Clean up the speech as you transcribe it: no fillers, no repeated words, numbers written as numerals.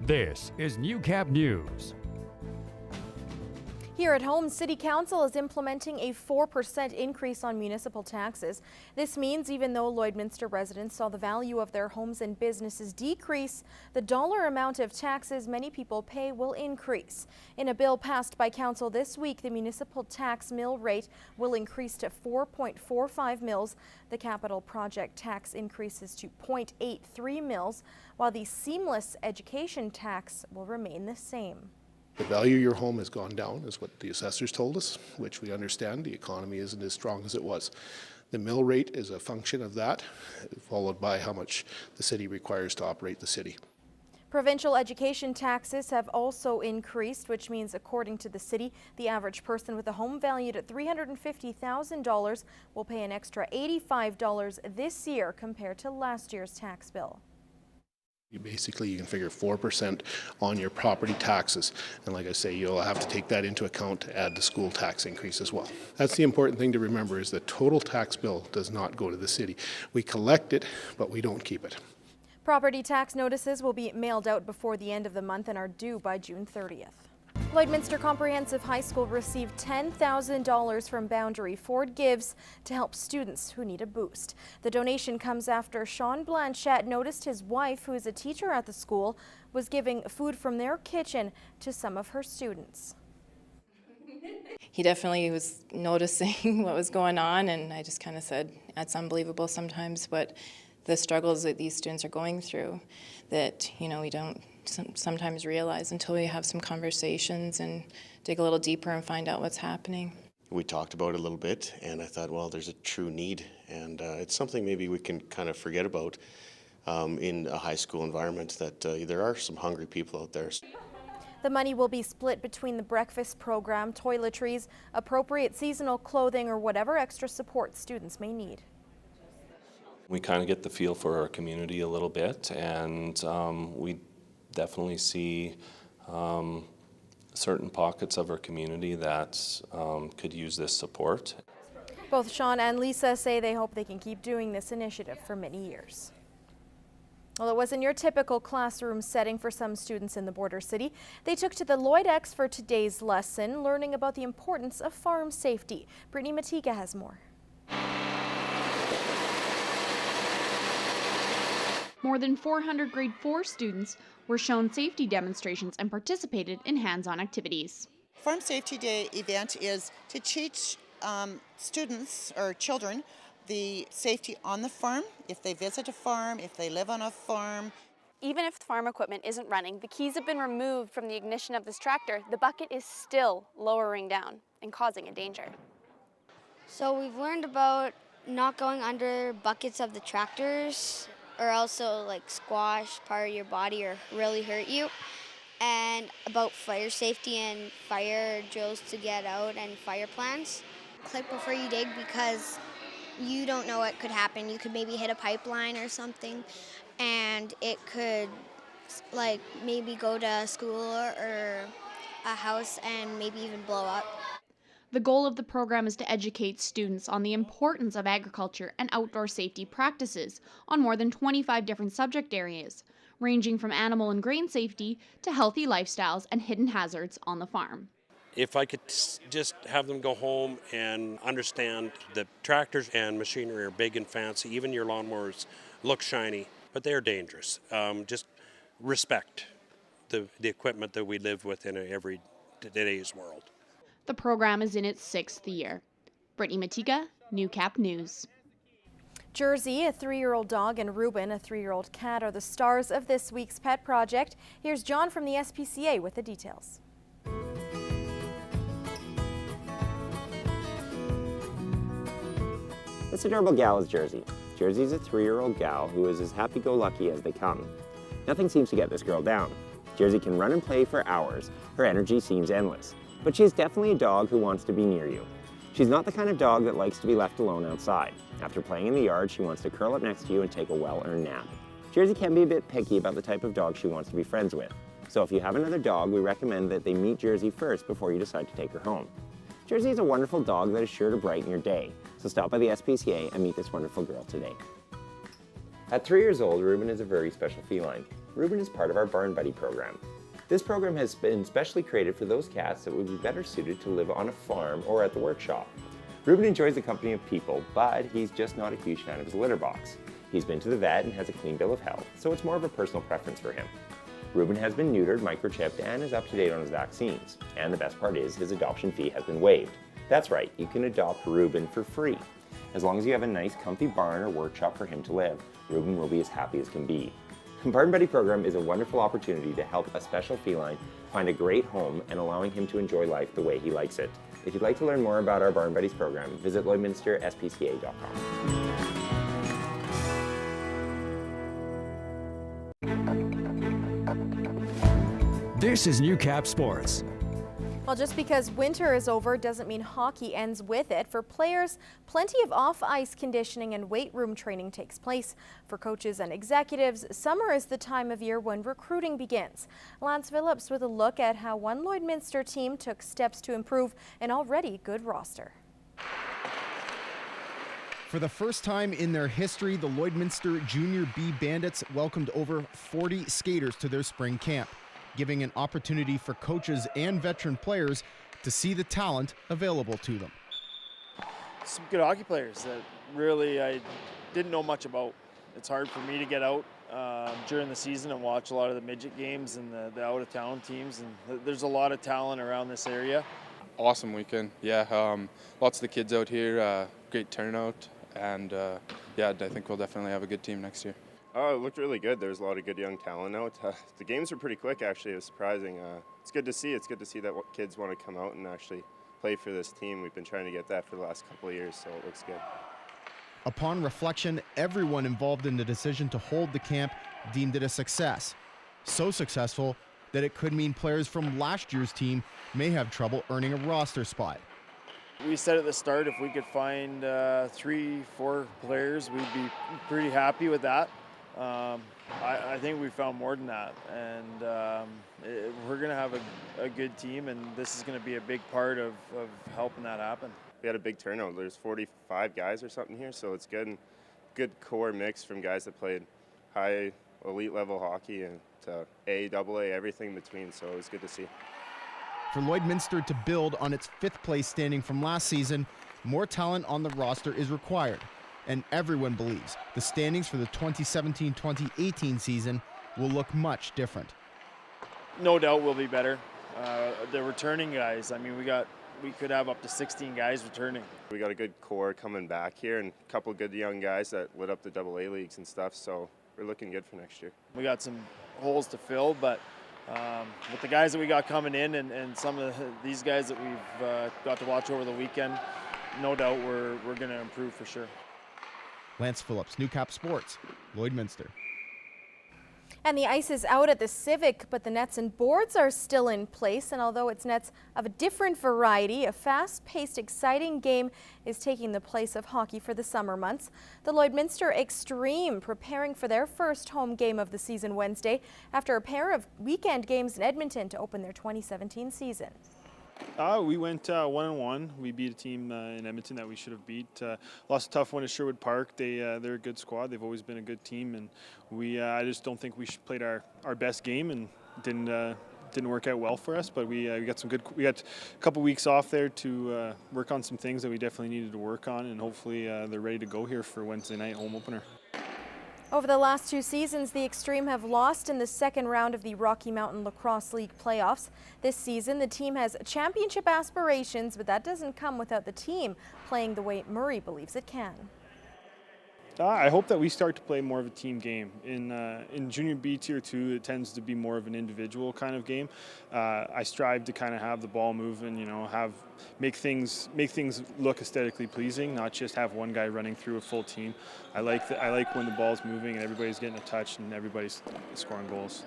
This is Newcap News. Here at home, City Council is implementing a 4% increase on municipal taxes. This means even though Lloydminster residents saw the value of their homes and businesses decrease, the dollar amount of taxes many people pay will increase. In a bill passed by Council this week, the municipal tax mill rate will increase to 4.45 mils. The capital project tax increases to 0.83 mils, while the seamless education tax will remain the same. The value of your home has gone down, is what the assessors told us, which we understand. The economy isn't as strong as it was. The mill rate is a function of that, followed by how much the city requires to operate the city. Provincial education taxes have also increased, which means, according to the city, the average person with a home valued at $350,000 will pay an extra $85 this year compared to last year's tax bill. Basically, you can figure 4% on your property taxes. And like I say, you'll have to take that into account to add the school tax increase as well. That's the important thing to remember, is the total tax bill does not go to the city. We collect it, but we don't keep it. Property tax notices will be mailed out before the end of the month and are due by June 30th. Lloydminster Comprehensive High School received $10,000 from Boundary Ford Gives to help students who need a boost. The donation comes after Sean Blanchette noticed his wife, who is a teacher at the school, was giving food from their kitchen to some of her students. He definitely was noticing what was going on, and I just kind of said, it's unbelievable sometimes what the struggles that these students are going through that, you know, we don't sometimes realize until we have some conversations and dig a little deeper and find out what's happening. We talked about it a little bit, and I thought, well, there's a true need, and it's something maybe we can kind of forget about in a high school environment, that there are some hungry people out there. The money will be split between the breakfast program, toiletries, appropriate seasonal clothing, or whatever extra support students may need. We kind of get the feel for our community a little bit, and we definitely see certain pockets of our community that could use this support. Both Sean and Lisa say they hope they can keep doing this initiative for many years. Well, it wasn't your typical classroom setting for some students in the border city. They took to the Lloyd Ex for today's lesson, learning about the importance of farm safety. Brittany Matiga has more. More than 400 grade 4 students were shown safety demonstrations and participated in hands-on activities. Farm Safety Day event is to teach students or children the safety on the farm, if they visit a farm, if they live on a farm. Even if the farm equipment isn't running, the keys have been removed from the ignition of this tractor, the bucket is still lowering down and causing a danger. So we've learned about not going under buckets of the tractors, or also like squash part of your body or really hurt you, and about fire safety and fire drills to get out and fire plans. Click before you dig, because you don't know what could happen. You could maybe hit a pipeline or something, and it could like maybe go to a school or a house and maybe even blow up. The goal of the program is to educate students on the importance of agriculture and outdoor safety practices on more than 25 different subject areas, ranging from animal and grain safety to healthy lifestyles and hidden hazards on the farm. If I could just have them go home and understand that tractors and machinery are big and fancy, even your lawnmowers look shiny, but they are dangerous. Just respect the equipment that we live with in every today's world. The program is in its 6th year. Brittany Matiga, Newcap News. Jersey, a 3-year-old dog, and Reuben, a 3-year-old cat, are the stars of this week's pet project. Here's John from the SPCA with the details. This adorable gal is Jersey. Jersey's a 3-year-old gal who is as happy-go-lucky as they come. Nothing seems to get this girl down. Jersey can run and play for hours. Her energy seems endless. But she's definitely a dog who wants to be near you. She's not the kind of dog that likes to be left alone outside. After playing in the yard, she wants to curl up next to you and take a well-earned nap. Jersey can be a bit picky about the type of dog she wants to be friends with. So if you have another dog, we recommend that they meet Jersey first before you decide to take her home. Jersey is a wonderful dog that is sure to brighten your day. So stop by the SPCA and meet this wonderful girl today. At 3 years old, Ruben is a very special feline. Ruben is part of our Barn Buddy program. This program has been specially created for those cats that would be better suited to live on a farm or at the workshop. Ruben enjoys the company of people, but he's just not a huge fan of his litter box. He's been to the vet and has a clean bill of health, so it's more of a personal preference for him. Ruben has been neutered, microchipped, and is up to date on his vaccines. And the best part is his adoption fee has been waived. That's right, you can adopt Ruben for free. As long as you have a nice comfy barn or workshop for him to live, Ruben will be as happy as can be. The Barn Buddy program is a wonderful opportunity to help a special feline find a great home and allowing him to enjoy life the way he likes it. If you'd like to learn more about our Barn Buddies program, visit lloydminster.spca.com. This is Newcap Sports. Well, just because winter is over doesn't mean hockey ends with it. For players, plenty of off-ice conditioning and weight room training takes place. For coaches and executives, summer is the time of year when recruiting begins. Lance Phillips with a look at how one Lloydminster team took steps to improve an already good roster. For the first time in their history, the Lloydminster Junior B Bandits welcomed over 40 skaters to their spring camp, giving an opportunity for coaches and veteran players to see the talent available to them. Some good hockey players that really I didn't know much about. It's hard for me to get out during the season and watch a lot of the midget games and the out-of-town teams, and there's a lot of talent around this area. Awesome weekend, yeah. Lots of the kids out here, great turnout, and yeah, I think we'll definitely have a good team next year. Oh, it looked really good. There's a lot of good young talent out. The games were pretty quick, actually. It was surprising. It's good to see. It's good to see that kids want to come out and actually play for this team. We've been trying to get that for the last couple of years, so it looks good. Upon reflection, everyone involved in the decision to hold the camp deemed it a success. So successful that it could mean players from last year's team may have trouble earning a roster spot. We said at the start if we could find 3-4 players, we'd be pretty happy with that. I think we found more than that, and we're going to have a good team, and this is going to be a big part of helping that happen. We had a big turnout. There's 45 guys or something here, so it's good. And good core mix from guys that played high elite level hockey and to A, AA, everything in between, so it was good to see. For Lloydminster to build on its 5th place standing from last season, more talent on the roster is required. And everyone believes the standings for the 2017-2018 season will look much different. No doubt we'll be better. The returning guys, I mean, we could have up to 16 guys returning. We got a good core coming back here and a couple good young guys that lit up the AA leagues and stuff, so we're looking good for next year. We got some holes to fill, but with the guys that we got coming in and some of these guys that we've got to watch over the weekend, no doubt we're going to improve for sure. Lance Phillips, Newcap Sports, Lloydminster. And the ice is out at the Civic, but the nets and boards are still in place. And although it's nets of a different variety, a fast-paced, exciting game is taking the place of hockey for the summer months. The Lloydminster Xtreme preparing for their first home game of the season Wednesday after a pair of weekend games in Edmonton to open their 2017 season. We went 1-1. We beat a team in Edmonton that we should have beat. Lost a tough one at Sherwood Park. They're a good squad. They've always been a good team, and I just don't think we played our best game and didn't work out well for us. But we got a couple weeks off there to work on some things that we definitely needed to work on, and hopefully they're ready to go here for Wednesday night home opener. Over the last 2 seasons, the Xtreme have lost in the second round of the Rocky Mountain Lacrosse League playoffs. This season, the team has championship aspirations, but that doesn't come without the team playing the way Murray believes it can. I hope that we start to play more of a team game. In Junior B Tier 2, it tends to be more of an individual kind of game. I strive to kind of have the ball moving, make things look aesthetically pleasing, not just have one guy running through a full team. I like when the ball's moving and everybody's getting a touch and everybody's scoring goals.